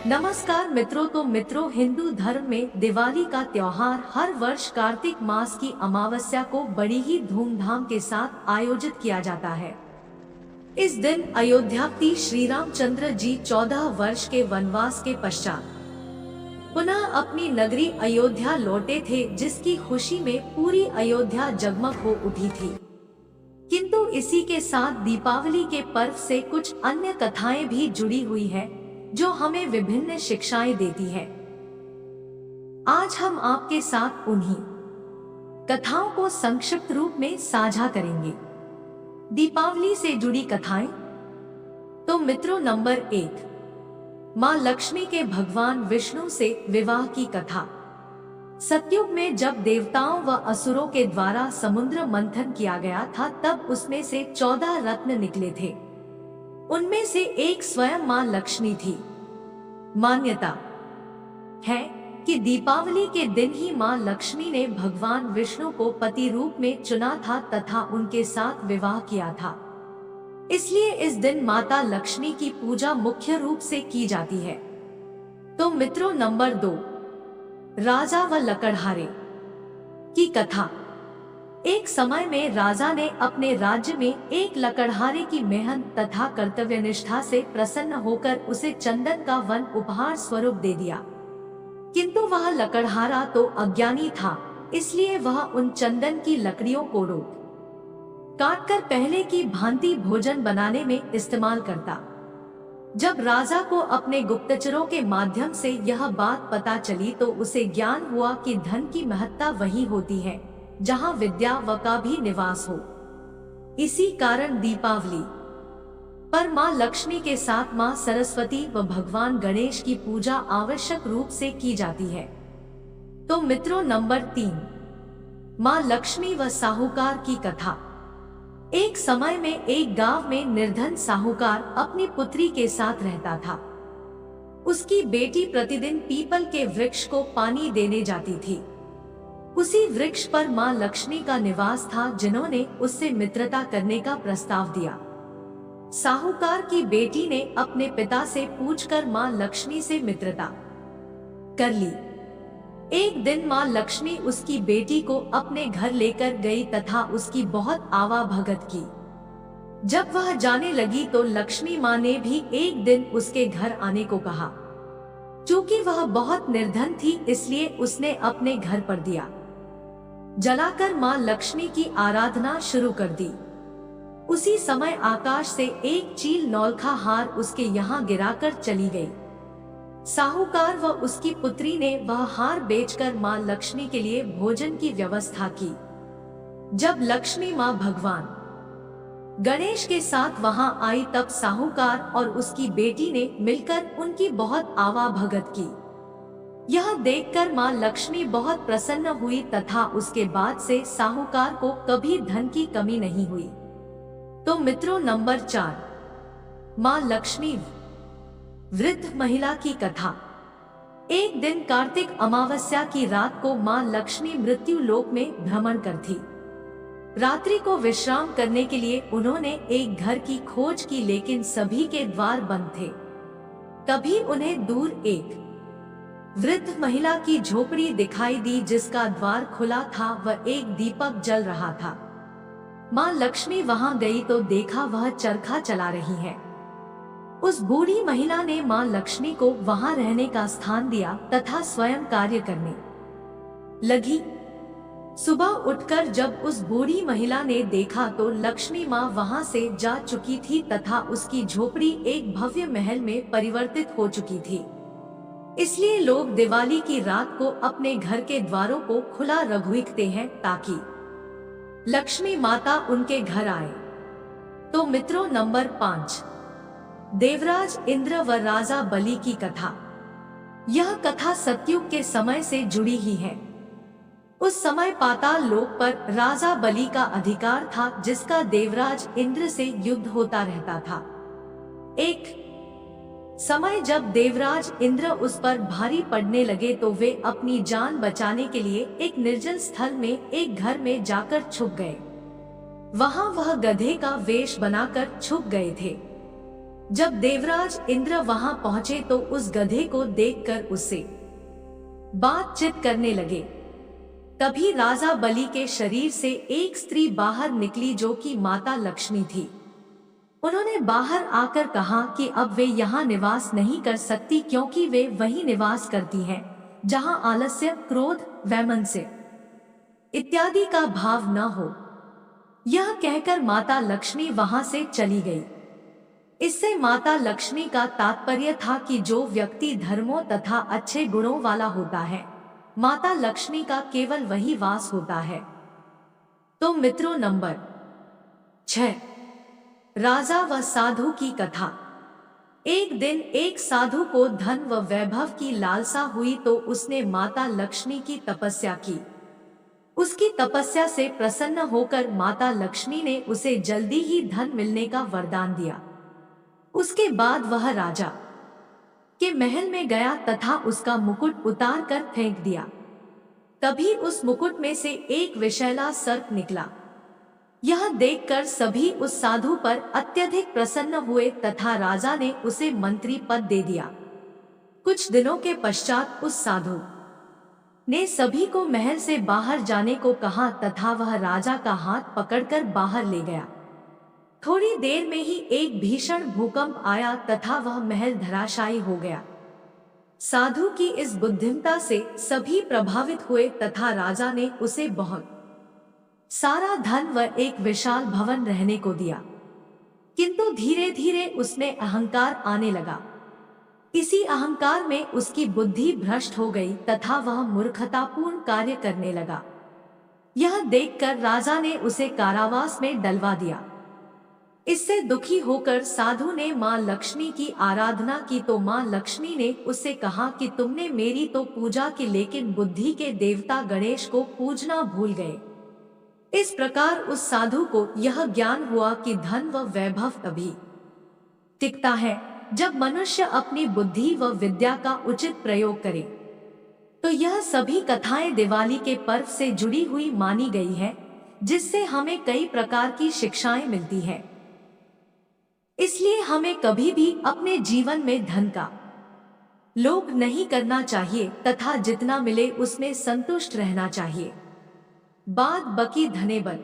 नमस्कार मित्रों। मित्रों, हिंदू धर्म में दिवाली का त्योहार हर वर्ष कार्तिक मास की अमावस्या को बड़ी ही धूमधाम के साथ आयोजित किया जाता है। इस दिन अयोध्यापति श्री रामचंद्र जी 14 वर्ष के वनवास के पश्चात पुनः अपनी नगरी अयोध्या लौटे थे, जिसकी खुशी में पूरी अयोध्या जगमग हो उठी थी। किंतु इसी के साथ दीपावली के पर्व से कुछ अन्य कथाएं भी जुड़ी हुई है, जो हमें विभिन्न शिक्षाएं देती है। आज हम आपके साथ उन्हीं कथाओं को संक्षिप्त रूप में साझा करेंगे। दीपावली से जुड़ी कथाएं। तो मित्रों, नंबर 1, मां लक्ष्मी के भगवान विष्णु से विवाह की कथा। सतयुग में जब देवताओं व असुरों के द्वारा समुद्र मंथन किया गया था, तब उसमें से 14 रत्न निकले थे। उनमें से एक स्वयं मां लक्ष्मी थी। मान्यता है कि दीपावली के दिन ही मां लक्ष्मी ने भगवान विष्णु को पति रूप में चुना था तथा उनके साथ विवाह किया था। इसलिए इस दिन माता लक्ष्मी की पूजा मुख्य रूप से की जाती है। तो मित्रों, नंबर 2, राजा व लकड़हारे की कथा। एक समय में राजा ने अपने राज्य में एक लकड़हारे की मेहनत तथा कर्तव्यनिष्ठा से प्रसन्न होकर उसे चंदन का वन उपहार स्वरूप दे दिया। किंतु वह लकड़हारा तो अज्ञानी था, इसलिए वह उन चंदन की लकड़ियों को काट कर पहले की भांति भोजन बनाने में इस्तेमाल करता। जब राजा को अपने गुप्तचरों के माध्यम से यह बात पता चली, तो उसे ज्ञान हुआ कि धन की महत्ता वही होती है जहां विद्या व का भी निवास हो। इसी कारण दीपावली पर मां लक्ष्मी के साथ मां सरस्वती व भगवान गणेश की पूजा आवश्यक रूप से की जाती है। तो मित्रों, नंबर 3, मां लक्ष्मी व साहूकार की कथा। एक समय में एक गांव में निर्धन साहूकार अपनी पुत्री के साथ रहता था। उसकी बेटी प्रतिदिन पीपल के वृक्ष को पानी देने जाती थी। उसी वृक्ष पर मां लक्ष्मी का निवास था, जिन्होंने उससे मित्रता करने का प्रस्ताव दिया। साहूकार की बेटी ने अपने पिता से पूछकर मां लक्ष्मी से मित्रता कर ली। एक दिन मां लक्ष्मी उसकी बेटी को अपने घर लेकर गई तथा उसकी बहुत आवा भगत की। जब वह जाने लगी तो लक्ष्मी मां ने भी एक दिन उसके घर आने को कहा। चूंकि वह बहुत निर्धन थी, इसलिए उसने अपने घर पर दिया जलाकर मां लक्ष्मी की आराधना शुरू कर दी। उसी समय आकाश से एक चील नौलखा हार उसके यहाँ गिराकर चली गई। साहूकार व उसकी पुत्री ने वह हार बेचकर मां लक्ष्मी के लिए भोजन की व्यवस्था की। जब लक्ष्मी मां भगवान गणेश के साथ वहां आई, तब साहूकार और उसकी बेटी ने मिलकर उनकी बहुत आवा भगत की। यह देखकर मां लक्ष्मी बहुत प्रसन्न हुई तथा उसके बाद से साहूकार को कभी धन की कमी नहीं हुई। तो मित्रों, नंबर 4, मां लक्ष्मी वृद्ध महिला की कथा। एक दिन कार्तिक अमावस्या की रात को मां लक्ष्मी मृत्यु लोक में भ्रमण कर थी। रात्रि को विश्राम करने के लिए उन्होंने एक घर की खोज की, लेकिन सभी के द्वार बंद थे। तभी उन्हें दूर एक वृद्ध महिला की झोपड़ी दिखाई दी, जिसका द्वार खुला था व एक दीपक जल रहा था। मां लक्ष्मी वहां गई तो देखा वह चरखा चला रही है। उस बूढ़ी महिला ने मां लक्ष्मी को वहां रहने का स्थान दिया तथा स्वयं कार्य करने लगी। सुबह उठकर जब उस बूढ़ी महिला ने देखा तो लक्ष्मी मां वहां से जा चुकी थी तथा उसकी झोपड़ी एक भव्य महल में परिवर्तित हो चुकी थी। इसलिए लोग दिवाली की रात को अपने घर के द्वारों को खुला रखते हैं, ताकि लक्ष्मी माता उनके घर आए। तो मित्रों, नंबर 5, देवराज इंद्र व राजा बलि की कथा। यह कथा सतयुग के समय से जुड़ी ही है। उस समय पाताल लोक पर राजा बलि का अधिकार था, जिसका देवराज इंद्र से युद्ध होता रहता था। एक समय जब देवराज इंद्र उस पर भारी पड़ने लगे, तो वे अपनी जान बचाने के लिए एक निर्जन स्थल में एक घर में जाकर छुप गए। वहां वह गधे का वेश बनाकर छुप गए थे। जब देवराज इंद्र वहां पहुंचे तो उस गधे को देखकर उससे बातचीत करने लगे। तभी राजा बलि के शरीर से एक स्त्री बाहर निकली जो कि माता लक्ष्मी थी। उन्होंने बाहर आकर कहा कि अब वे यहाँ निवास नहीं कर सकती क्योंकि वे वही निवास करती हैं जहाँ आलस्य, क्रोध, वैमनस्य इत्यादि का भाव न हो। यह कहकर माता लक्ष्मी वहां से चली गई। इससे माता लक्ष्मी का तात्पर्य था कि जो व्यक्ति धर्मों तथा अच्छे गुणों वाला होता है, माता लक्ष्मी का केवल वही वास होता है। तो मित्रों, नंबर 6, राजा व साधु की कथा। एक दिन एक साधु को धन व वैभव की लालसा हुई तो उसने माता लक्ष्मी की तपस्या की। उसकी तपस्या से प्रसन्न होकर माता लक्ष्मी ने उसे जल्दी ही धन मिलने का वरदान दिया। उसके बाद वह राजा के महल में गया तथा उसका मुकुट उतार कर फेंक दिया। तभी उस मुकुट में से एक विषैला सर्प निकला। यह देखकर सभी उस साधु पर अत्यधिक प्रसन्न हुए तथा राजा ने उसे मंत्री पद दे दिया। कुछ दिनों के पश्चात उस साधु ने सभी को महल से बाहर जाने को कहा तथा वह राजा का हाथ पकड़कर बाहर ले गया। थोड़ी देर में ही एक भीषण भूकंप आया तथा वह महल धराशायी हो गया। साधु की इस बुद्धिमता से सभी प्रभावित हुए तथा राजा ने उसे बहुत सारा धन व एक विशाल भवन रहने को दिया। किंतु धीरे धीरे उसमें अहंकार आने लगा। इसी अहंकार में उसकी बुद्धि भ्रष्ट हो गई तथा वह मूर्खतापूर्ण कार्य करने लगा। यह देखकर राजा ने उसे कारावास में डलवा दिया। इससे दुखी होकर साधु ने मां लक्ष्मी की आराधना की तो मां लक्ष्मी ने उससे कहा कि तुमने मेरी तो पूजा की लेकिन बुद्धि के देवता गणेश को पूजना भूल गए। इस प्रकार उस साधु को यह ज्ञान हुआ कि धन व वैभव तभी टिकता है जब मनुष्य अपनी बुद्धि व विद्या का उचित प्रयोग करे। तो यह सभी कथाएं दिवाली के पर्व से जुड़ी हुई मानी गई है, जिससे हमें कई प्रकार की शिक्षाएं मिलती है। इसलिए हमें कभी भी अपने जीवन में धन का लोभ नहीं करना चाहिए तथा जितना मिले उसमें संतुष्ट रहना चाहिए। बाद बकी धनेबल।